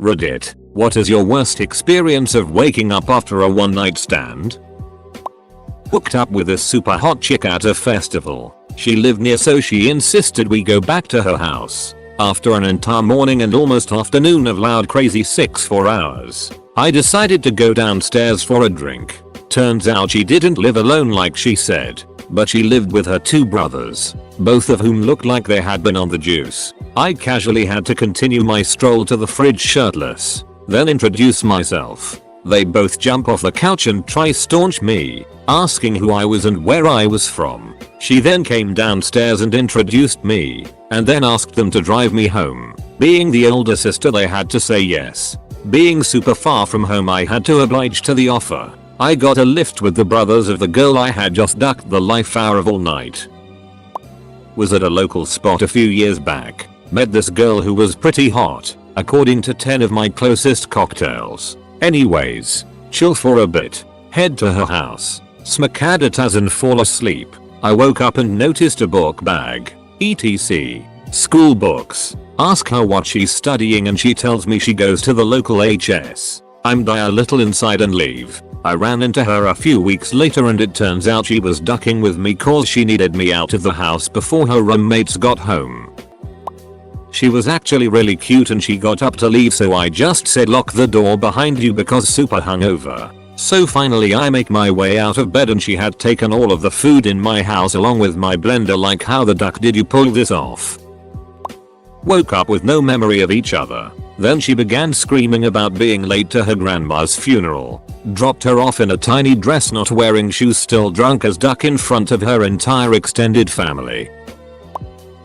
Reddit, what is your worst experience of waking up after a one night stand? Hooked up with a super hot chick at a festival. She lived near, so she insisted we go back to her house. After an entire morning and almost afternoon of loud crazy 4 hours, I decided to go downstairs for a drink. Turns out she didn't live alone like she said, but she lived with her 2 brothers, both of whom looked like they had been on the juice. I casually had to continue my stroll to the fridge shirtless, then introduce myself. They both jump off the couch and try staunch me, asking who I was and where I was from. She then came downstairs and introduced me, and then asked them to drive me home. Being the older sister, they had to say yes. Being super far from home, I had to oblige to the offer. I got a lift with the brothers of the girl I had just ducked the life hour of all night. Was at a local spot a few years back. Met this girl who was pretty hot, according to 10 of my closest cocktails. Anyways, chill for a bit, head to her house, smackad it as in fall asleep. I woke up and noticed a book bag, etc. School books. Ask her what she's studying and she tells me she goes to the local HS. I'm die a little inside and leave. I ran into her a few weeks later and it turns out she was ducking with me cause she needed me out of the house before her roommates got home. She was actually really cute and she got up to leave, so I just said lock the door behind you because super hungover. So finally I make my way out of bed and she had taken all of the food in my house along with my blender. Like, how the duck did you pull this off? Woke up with no memory of each other. Then she began screaming about being late to her grandma's funeral. Dropped her off in a tiny dress, not wearing shoes, still drunk as duck in front of her entire extended family.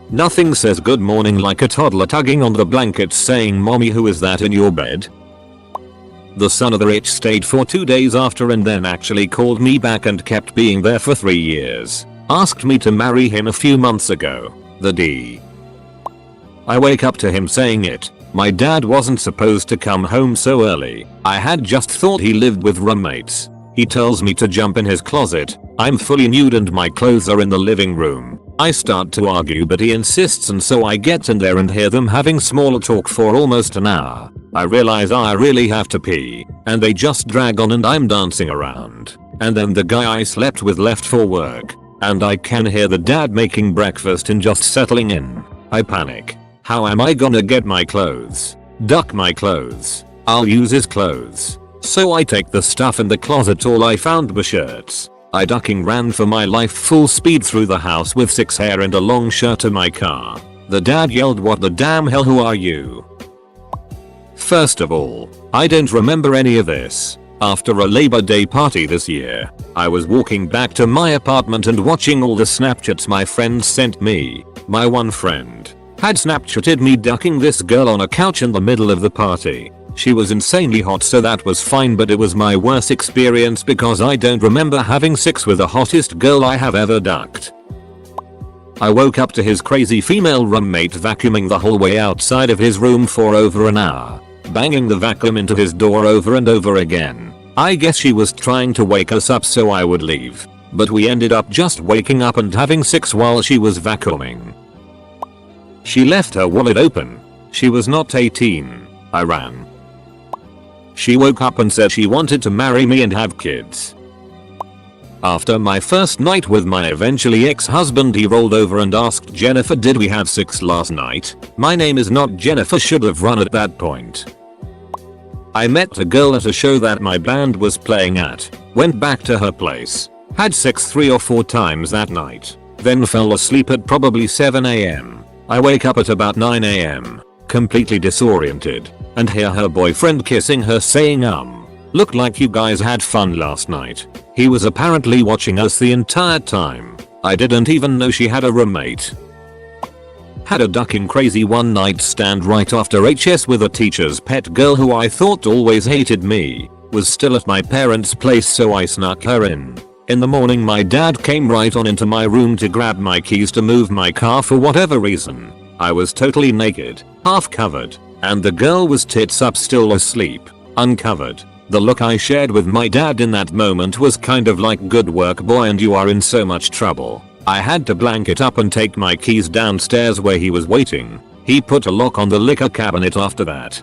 Nothing says good morning like a toddler tugging on the blankets saying, "Mommy, who is that in your bed?" The son of the rich stayed for 2 days after and then actually called me back and kept being there for 3 years. Asked me to marry him a few months ago. The D. I wake up to him saying it. My dad wasn't supposed to come home so early. I had just thought he lived with roommates. He tells me to jump in his closet. I'm fully nude and my clothes are in the living room. I start to argue but he insists, and so I get in there and hear them having small talk for almost an hour. I realize I really have to pee, and they just drag on and I'm dancing around. And then the guy I slept with left for work, and I can hear the dad making breakfast and just settling in. I panic. How am I gonna get my clothes? Duck my clothes. I'll use his clothes. So I take the stuff in the closet. All I found were shirts. I ducking ran for my life full speed through the house with 6 hair and a long shirt to my car. The dad yelled, "What the damn hell, who are you?" First of all, I don't remember any of this. After a Labor Day party this year, I was walking back to my apartment and watching all the Snapchats my friends sent me. My one friend had Snapchatted me ducking this girl on a couch in the middle of the party. She was insanely hot, so that was fine, but it was my worst experience because I don't remember having sex with the hottest girl I have ever ducked. I woke up to his crazy female roommate vacuuming the hallway outside of his room for over an hour, banging the vacuum into his door over and over again. I guess she was trying to wake us up so I would leave, but we ended up just waking up and having sex while she was vacuuming. She left her wallet open. She was not 18. I ran. She woke up and said she wanted to marry me and have kids. After my first night with my eventually ex-husband, he rolled over and asked Jennifer, "Did we have sex last night?" My name is not Jennifer, should have run at that point. I met a girl at a show that my band was playing at, went back to her place, had sex 3 or 4 times that night, then fell asleep at probably 7 AM. I wake up at about 9 AM, completely disoriented, and hear her boyfriend kissing her saying, "Looked like you guys had fun last night." He was apparently watching us the entire time. I didn't even know she had a roommate. Had a ducking crazy one night stand right after HS with a teacher's pet girl who I thought always hated me. Was still at my parents' place, so I snuck her in. In the morning my dad came right on into my room to grab my keys to move my car for whatever reason. I was totally naked, half covered, and the girl was tits up still asleep, uncovered. The look I shared with my dad in that moment was kind of like, "Good work, boy, and you are in so much trouble." I had to blanket up and take my keys downstairs where he was waiting. He put a lock on the liquor cabinet after that.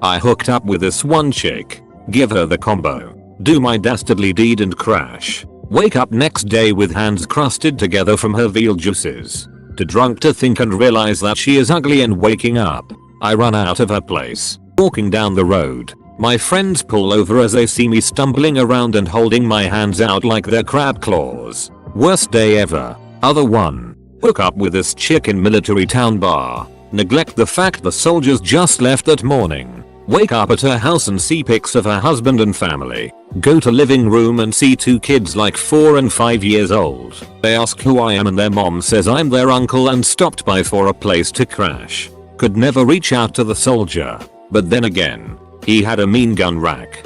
I hooked up with this one chick. Give her the combo. Do my dastardly deed and crash. Wake up next day with hands crusted together from her veal juices. Too drunk to think and realize that she is ugly, and waking up, I run out of her place. Walking down the road, my friends pull over as they see me stumbling around and holding my hands out like they're crab claws. Worst day ever. Other one. Hook up with this chick in military town bar. Neglect the fact the soldiers just left that morning. Wake up at her house and see pics of her husband and family. Go to living room and see 2 kids like 4 and 5 years old. They ask who I am and their mom says I'm their uncle and stopped by for a place to crash. Could never reach out to the soldier. But then again, he had a mean gun rack.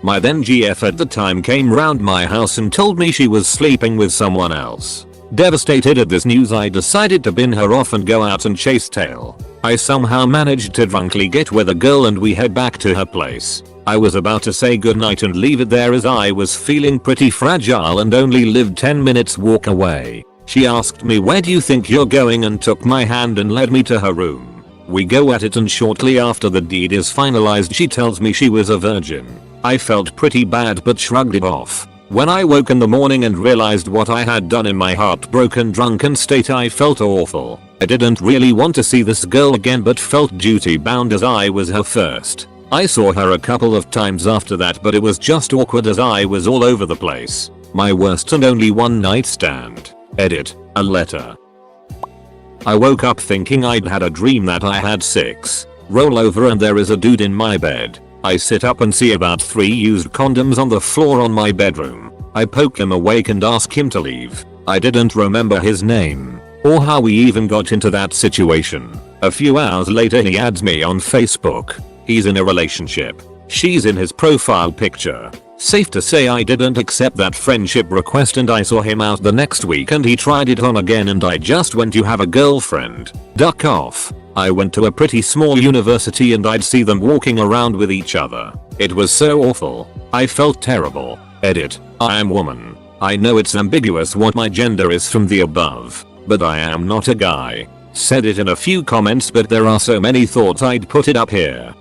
My then GF at the time came round my house and told me she was sleeping with someone else. Devastated at this news, I decided to bin her off and go out and chase tail. I somehow managed to drunkenly get with a girl and we head back to her place. I was about to say goodnight and leave it there as I was feeling pretty fragile and only lived 10 minutes walk away. She asked me, "Where do you think you're going?" and took my hand and led me to her room. We go at it and shortly after the deed is finalized she tells me she was a virgin. I felt pretty bad but shrugged it off. When I woke in the morning and realized what I had done in my heartbroken drunken state, I felt awful. I didn't really want to see this girl again but felt duty bound as I was her first. I saw her a couple of times after that, but it was just awkward as I was all over the place. My worst and only one night stand. Edit. A letter. I woke up thinking I'd had a dream that I had sex. Roll over and there is a dude in my bed. I sit up and see about 3 used condoms on the floor on my bedroom. I poke him awake and ask him to leave. I didn't remember his name or how we even got into that situation. A few hours later he adds me on Facebook. He's in a relationship. She's in his profile picture. Safe to say I didn't accept that friendship request and I saw him out the next week and he tried it on again and I just went, "You have a girlfriend? Duck off." I went to a pretty small university and I'd see them walking around with each other. It was so awful. I felt terrible. Edit. I am woman. I know it's ambiguous what my gender is from the above, but I am not a guy. Said it in a few comments, but there are so many thoughts I'd put it up here.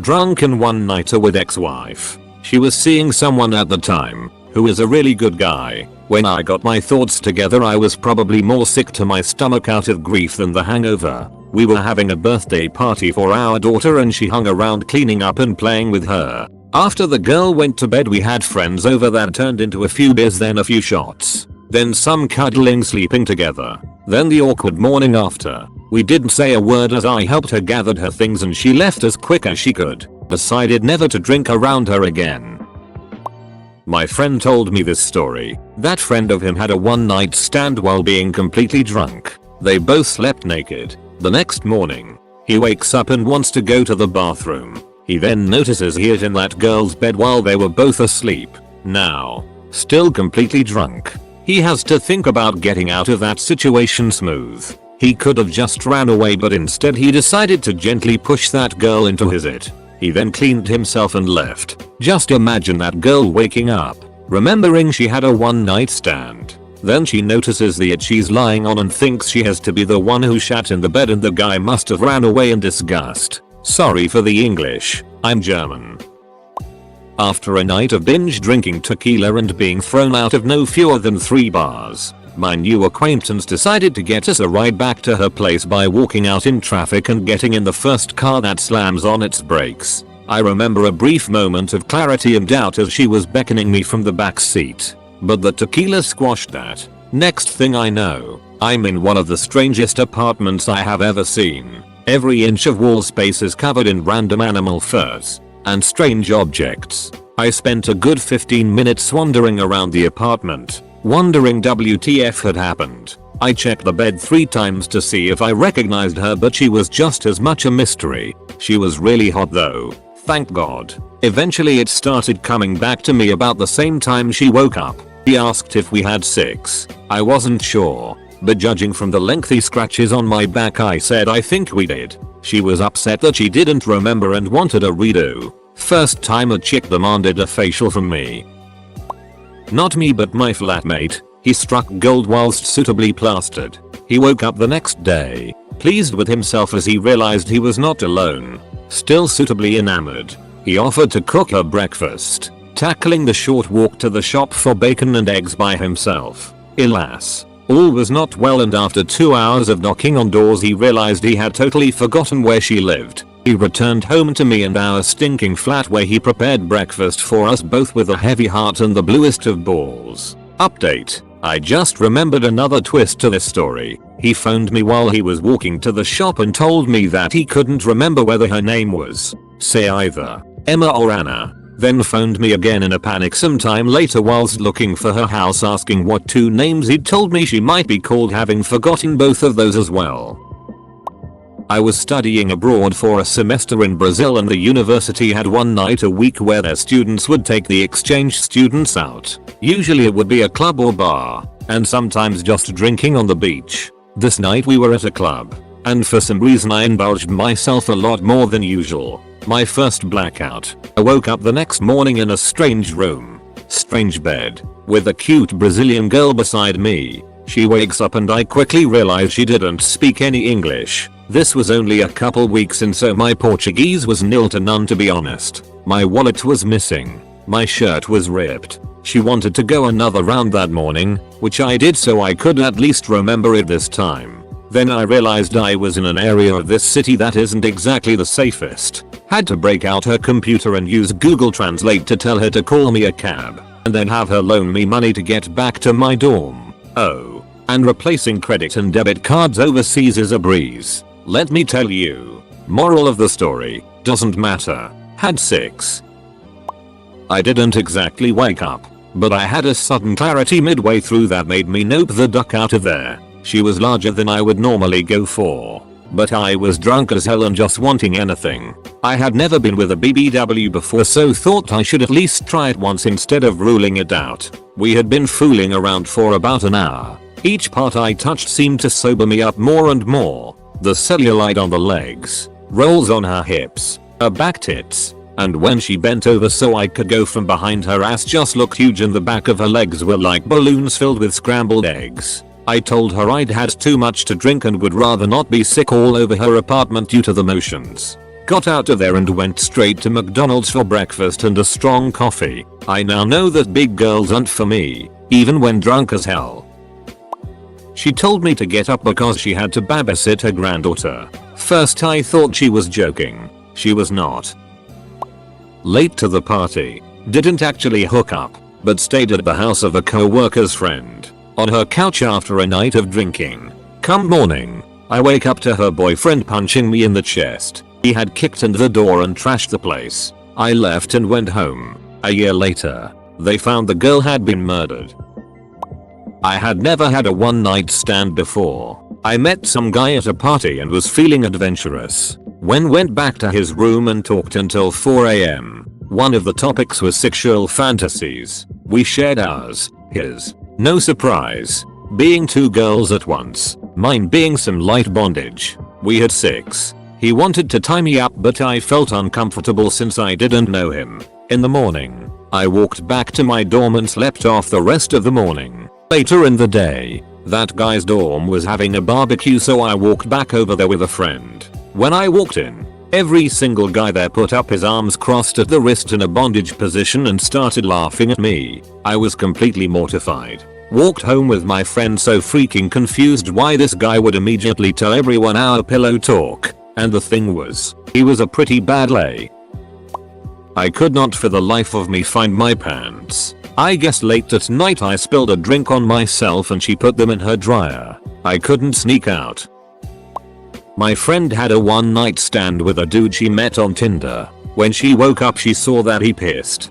Drunken one-nighter with ex-wife. She was seeing someone at the time who is a really good guy. When I got my thoughts together, I was probably more sick to my stomach out of grief than the hangover. We were having a birthday party for our daughter and she hung around cleaning up and playing with her. After the girl went to bed, we had friends over that turned into a few beers, then a few shots. Then some cuddling, sleeping together. Then the awkward morning after. We didn't say a word as I helped her gathered her things and she left as quick as she could. Decided never to drink around her again. My friend told me this story. That friend of him had a one-night stand while being completely drunk. They both slept naked. The next morning, he wakes up and wants to go to the bathroom. He then notices he is in that girl's bed while they were both asleep. Now, still completely drunk, he has to think about getting out of that situation smooth. He could have just ran away, but instead he decided to gently push that girl into his it. He then cleaned himself and left. Just imagine that girl waking up, remembering she had a one-night stand. Then she notices the it she's lying on and thinks she has to be the one who shat in the bed, and the guy must have ran away in disgust. Sorry for the English, I'm German. After a night of binge drinking tequila and being thrown out of no fewer than 3 bars, my new acquaintance decided to get us a ride back to her place by walking out in traffic and getting in the first car that slams on its brakes. I remember a brief moment of clarity and doubt as she was beckoning me from the back seat, but the tequila squashed that. Next thing I know, I'm in one of the strangest apartments I have ever seen. Every inch of wall space is covered in random animal furs and strange objects. I spent a good 15 minutes wandering around the apartment, wondering WTF had happened. I checked the bed 3 times to see if I recognized her, but she was just as much a mystery. She was really hot though, thank God. Eventually it started coming back to me about the same time she woke up. She asked if we had sex. I wasn't sure, but judging from the lengthy scratches on my back I said I think we did. She was upset that she didn't remember and wanted a redo. First time a chick demanded a facial from me. Not me, but my flatmate. He struck gold whilst suitably plastered. He woke up the next day, pleased with himself as he realized he was not alone. Still suitably enamored, he offered to cook her breakfast, tackling the short walk to the shop for bacon and eggs by himself. Alas, all was not well, and after 2 hours of knocking on doors he realized he had totally forgotten where she lived. He returned home to me and our stinking flat where he prepared breakfast for us both with a heavy heart and the bluest of balls. Update: I just remembered another twist to this story. He phoned me while he was walking to the shop and told me that he couldn't remember whether her name was, say, either Emma or Anna. Then phoned me again in a panic sometime later whilst looking for her house, asking what 2 names he'd told me she might be called, having forgotten both of those as well. I was studying abroad for a semester in Brazil, and the university had one night a week where their students would take the exchange students out. Usually it would be a club or bar, and sometimes just drinking on the beach. This night we were at a club, and for some reason I indulged myself a lot more than usual. My first blackout. I woke up the next morning in a strange room, strange bed, with a cute Brazilian girl beside me. She wakes up and I quickly realize she didn't speak any English. This was only a couple weeks in, so my Portuguese was nil to none, to be honest. My wallet was missing. My shirt was ripped. She wanted to go another round that morning, which I did so I could at least remember it this time. Then I realized I was in an area of this city that isn't exactly the safest. Had to break out her computer and use Google Translate to tell her to call me a cab, and then have her loan me money to get back to my dorm. Oh, and replacing credit and debit cards overseas is a breeze. Let me tell you. Moral of the story, doesn't matter. Had 6. I didn't exactly wake up, but I had a sudden clarity midway through that made me nope the duck out of there. She was larger than I would normally go for, but I was drunk as hell and just wanting anything. I had never been with a BBW before, so thought I should at least try it once instead of ruling it out. We had been fooling around for about an hour. Each part I touched seemed to sober me up more and more. The cellulite on the legs, rolls on her hips, her back tits, and when she bent over so I could go from behind, her ass just looked huge and the back of her legs were like balloons filled with scrambled eggs. I told her I'd had too much to drink and would rather not be sick all over her apartment due to the motions. Got out of there and went straight to McDonald's for breakfast and a strong coffee. I now know that big girls aren't for me, even when drunk as hell. She told me to get up because she had to babysit her granddaughter. First I thought she was joking. She was not. Late to the party. Didn't actually hook up, but stayed at the house of a co-worker's friend. On her couch after a night of drinking. Come morning, I wake up to her boyfriend punching me in the chest. He had kicked in the door and trashed the place. I left and went home. A year later, they found the girl had been murdered. I had never had a one-night stand before. I met some guy at a party and was feeling adventurous. Went back to his room and talked until 4 AM. One of the topics was sexual fantasies. We shared ours, his. No surprise. Being 2 girls at once. Mine being some light bondage. We had 6. He wanted to tie me up but I felt uncomfortable since I didn't know him. In the morning, I walked back to my dorm and slept off the rest of the morning. Later in the day, that guy's dorm was having a barbecue, so I walked back over there with a friend. When I walked in, every single guy there put up his arms crossed at the wrist in a bondage position and started laughing at me. I was completely mortified. Walked home with my friend so freaking confused why this guy would immediately tell everyone our pillow talk. And the thing was, he was a pretty bad lay. I could not for the life of me find my pants. I guess late at night I spilled a drink on myself and she put them in her dryer. I couldn't sneak out. My friend had a one-night stand with a dude she met on Tinder. When she woke up she saw that he pissed,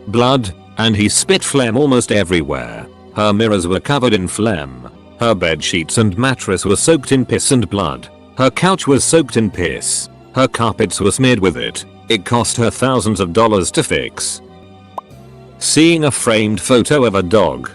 blood, and he spit phlegm almost everywhere. Her mirrors were covered in phlegm. Her bed sheets and mattress were soaked in piss and blood. Her couch was soaked in piss. Her carpets were smeared with it. It cost her thousands of dollars to fix. Seeing a framed photo of a dog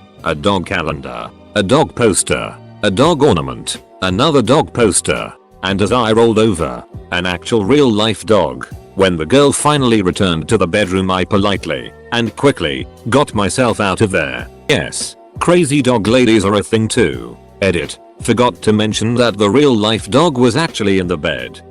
calendar, a dog poster, a dog ornament, another dog poster, and as I rolled over, an actual real life dog. When the girl finally returned to the bedroom I politely and quickly got myself out of there. Yes, Crazy dog ladies are a thing too. Edit. Forgot to mention that the real life dog was actually in the bed.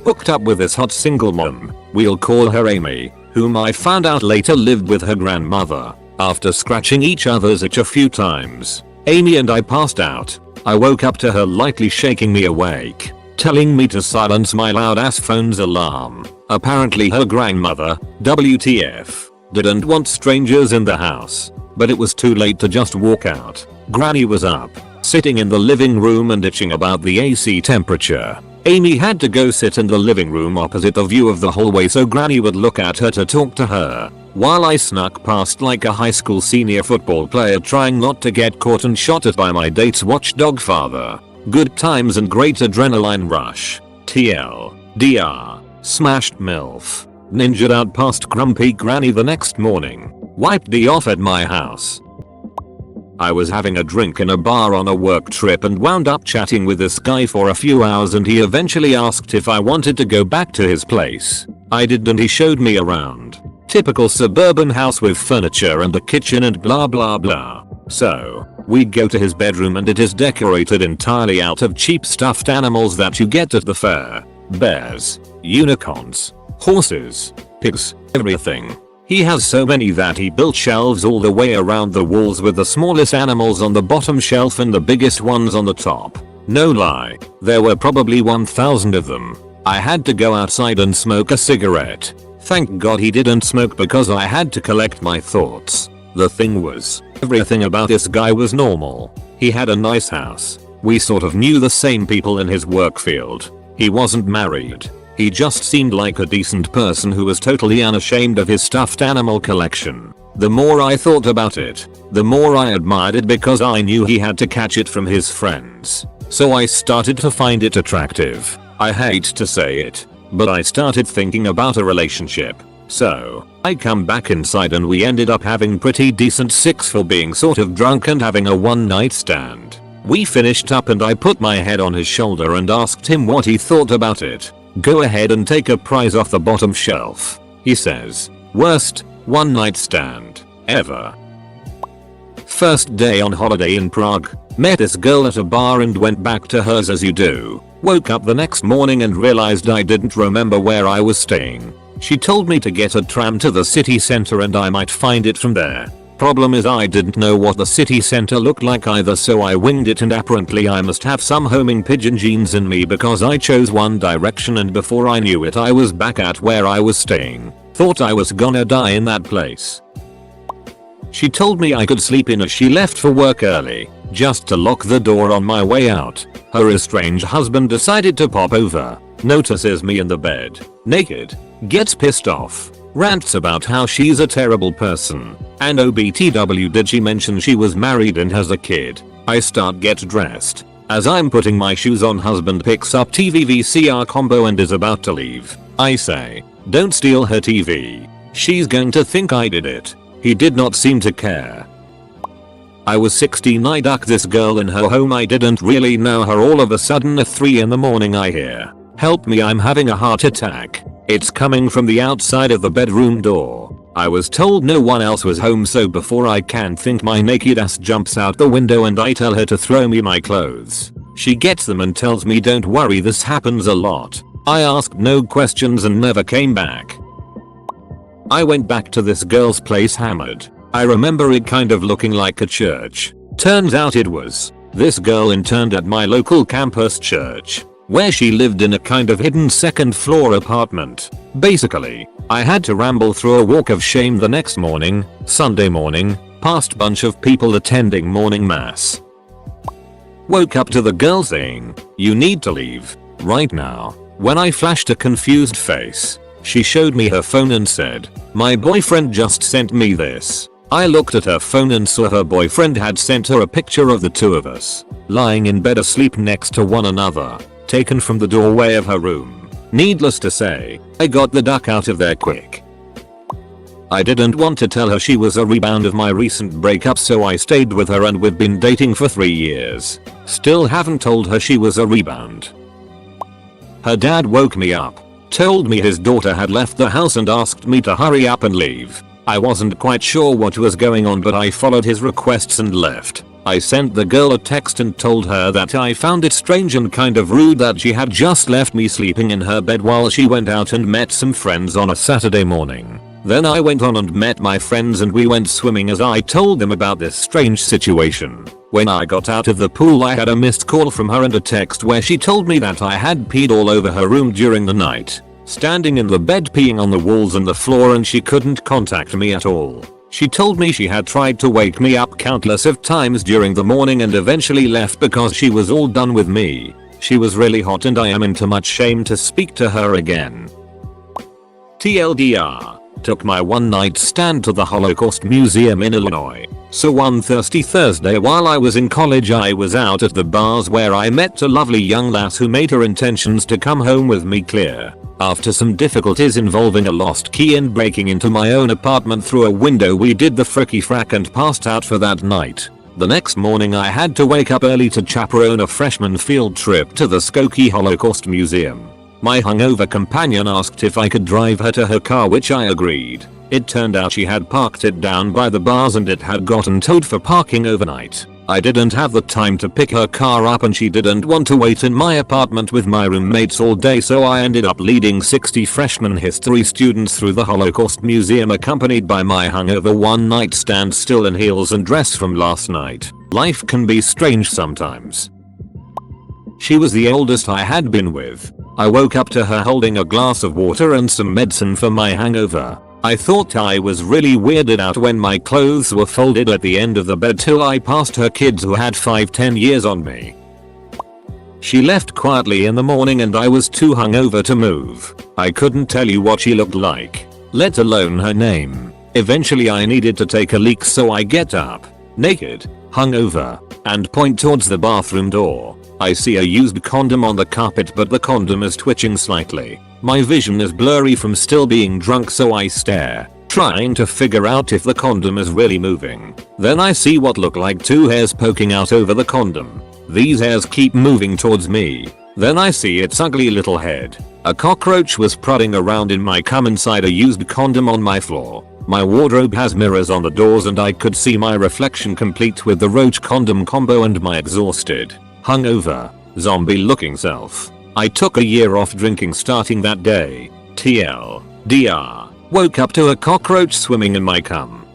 Hooked up with this hot single mom, we'll call her Amy, whom I found out later lived with her grandmother. After scratching each other's itch a few times, Amy and I passed out. I woke up to her lightly shaking me awake, telling me to silence my loud ass phone's alarm. Apparently her grandmother, WTF, didn't want strangers in the house, but it was too late to just walk out. Granny was up, sitting in the living room and itching about the AC temperature. Amy had to go sit in the living room opposite the view of the hallway so Granny would look at her to talk to her, while I snuck past like a high school senior football player trying not to get caught and shot at by my date's watchdog father. Good times and great adrenaline rush. TLDR. Smashed MILF. Ninja'd out past grumpy Granny the next morning. Wiped D off at my house. I was having a drink in a bar on a work trip and wound up chatting with this guy for a few hours and he eventually asked if I wanted to go back to his place. I did and he showed me around. Typical suburban house with furniture and a kitchen and blah blah blah. So, we go to his bedroom and it is decorated entirely out of cheap stuffed animals that you get at the fair. Bears, unicorns, horses, pigs, everything. He has so many that he built shelves all the way around the walls with the smallest animals on the bottom shelf and the biggest ones on the top. No lie, there were probably 1,000 of them. I had to go outside and smoke a cigarette. Thank God he didn't smoke because I had to collect my thoughts. The thing was, everything about this guy was normal. He had a nice house. We sort of knew the same people in his work field. He wasn't married. He just seemed like a decent person who was totally unashamed of his stuffed animal collection. The more I thought about it, the more I admired it because I knew he had to catch it from his friends. So I started to find it attractive. I hate to say it, but I started thinking about a relationship. So, I come back inside and we ended up having pretty decent sex for being sort of drunk and having a one night stand. We finished up and I put my head on his shoulder and asked him what he thought about it. Go ahead and take a prize off the bottom shelf, he says. Worst one night stand ever. First day on holiday in Prague. Met this girl at a bar and went back to hers as you do. Woke up the next morning and realized I didn't remember where I was staying. She told me to get a tram to the city center and I might find it from there. Problem is I didn't know what the city center looked like either so I winged it and apparently I must have some homing pigeon genes in me because I chose one direction and before I knew it I was back at where I was staying. Thought I was gonna die in that place. She told me I could sleep in as she left for work early, just to lock the door on my way out. Her estranged husband decided to pop over, notices me in the bed, naked, gets pissed off, rants about how she's a terrible person, and OBTW did she mention she was married and has a kid. I start get dressed. As I'm putting my shoes on husband picks up TV VCR combo and is about to leave. I say, don't steal her TV. She's going to think I did it. He did not seem to care. I was 16, I ducked this girl in her home, I didn't really know her. All of a sudden at 3 in the morning I hear, help me, I'm having a heart attack. It's coming from the outside of the bedroom door. I was told no one else was home so before I can think my naked ass jumps out the window and I tell her to throw me my clothes. She gets them and tells me don't worry, this happens a lot. I asked no questions and never came back. I went back to this girl's place hammered. I remember it kind of looking like a church. Turns out it was. This girl interned at my local campus church, where she lived in a kind of hidden second floor apartment. Basically, I had to ramble through a walk of shame the next morning, Sunday morning, past bunch of people attending morning mass. Woke up to the girl saying, you need to leave, right now. When I flashed a confused face, she showed me her phone and said, my boyfriend just sent me this. I looked at her phone and saw her boyfriend had sent her a picture of the two of us, lying in bed asleep next to one another, taken from the doorway of her room. Needless to say, I got the duck out of there quick. I didn't want to tell her she was a rebound of my recent breakup so I stayed with her and we've been dating for 3 years. Still haven't told her she was a rebound. Her dad woke me up, told me his daughter had left the house and asked me to hurry up and leave. I wasn't quite sure what was going on, but I followed his requests and left. I sent the girl a text and told her that I found it strange and kind of rude that she had just left me sleeping in her bed while she went out and met some friends on a Saturday morning. Then I went on and met my friends and we went swimming as I told them about this strange situation. When I got out of the pool I had a missed call from her and a text where she told me that I had peed all over her room during the night. Standing in the bed peeing on the walls and the floor, and she couldn't contact me at all. She told me she had tried to wake me up countless of times during the morning and eventually left because she was all done with me. She was really hot and I am in too much shame to speak to her again. TLDR. Took my one night stand to the Holocaust Museum in Illinois. So one thirsty Thursday while I was in college I was out at the bars where I met a lovely young lass who made her intentions to come home with me clear. After some difficulties involving a lost key and breaking into my own apartment through a window, we did the fricky frack and passed out for that night. The next morning I had to wake up early to chaperone a freshman field trip to the Skokie Holocaust Museum. My hungover companion asked if I could drive her to her car, which I agreed. It turned out she had parked it down by the bars and it had gotten towed for parking overnight. I didn't have the time to pick her car up and she didn't want to wait in my apartment with my roommates all day, so I ended up leading 60 freshman history students through the Holocaust Museum accompanied by my hungover one night stand still in heels and dress from last night. Life can be strange sometimes. She was the oldest I had been with. I woke up to her holding a glass of water and some medicine for my hangover. I thought I was really weirded out when my clothes were folded at the end of the bed till I passed her kids who had 5-10 years on me. She left quietly in the morning and I was too hungover to move. I couldn't tell you what she looked like, let alone her name. Eventually I needed to take a leak, so I get up, naked, hungover, and point towards the bathroom door. I see a used condom on the carpet, but the condom is twitching slightly. My vision is blurry from still being drunk, so I stare, trying to figure out if the condom is really moving. Then I see what look like 2 hairs poking out over the condom. These hairs keep moving towards me. Then I see its ugly little head. A cockroach was prodding around in my cum inside a used condom on my floor. My wardrobe has mirrors on the doors and I could see my reflection complete with the roach condom combo and my exhausted, hungover, zombie looking self. I took a year off drinking starting that day. TLDR. Woke up to a cockroach swimming in my cum.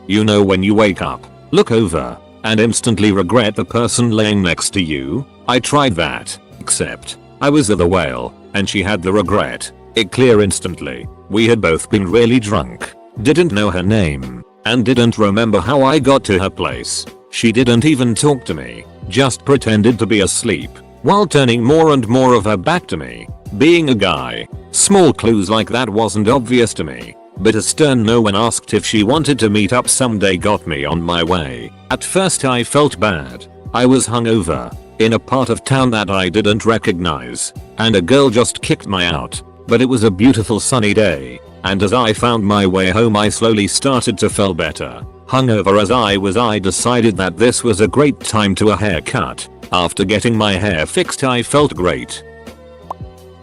You know when you wake up, look over, and instantly regret the person laying next to you? I tried that, except I was the whale, and she had the regret. It clear instantly. We had both been really drunk, didn't know her name, and didn't remember how I got to her place. She didn't even talk to me, just pretended to be asleep, while turning more and more of her back to me. Being a guy, small clues like that wasn't obvious to me, but a stern no when asked if she wanted to meet up someday got me on my way. At first I felt bad. I was hungover, in a part of town that I didn't recognize, and a girl just kicked me out. But it was a beautiful sunny day, and as I found my way home I slowly started to feel better. Hungover as I decided that this was a great time to a haircut. After getting my hair fixed I felt great.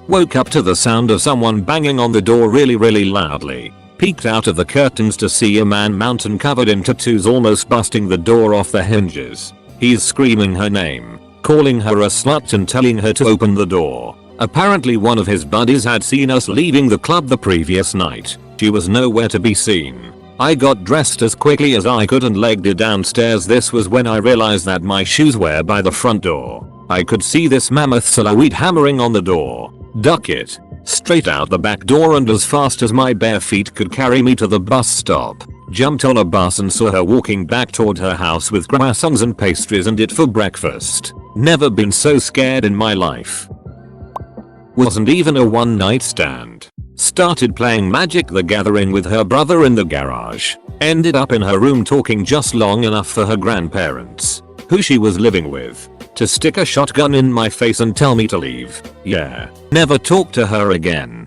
Woke up to the sound of someone banging on the door really loudly. Peeked out of the curtains to see a man mountain covered in tattoos almost busting the door off the hinges. He's screaming her name, calling her a slut and telling her to open the door. Apparently one of his buddies had seen us leaving the club the previous night. She was nowhere to be seen. I got dressed as quickly as I could and legged it downstairs. This was when I realized that my shoes were by the front door. I could see this mammoth silhouette hammering on the door. Duck it. Straight out the back door and as fast as my bare feet could carry me to the bus stop. Jumped on a bus and saw her walking back toward her house with croissants and pastries and it for breakfast. Never been so scared in my life. Wasn't even a one night stand. Started playing Magic the Gathering with her brother in the garage. Ended up in her room talking just long enough for her grandparents, who she was living with, to stick a shotgun in my face and tell me to leave. Yeah. Never talked to her again.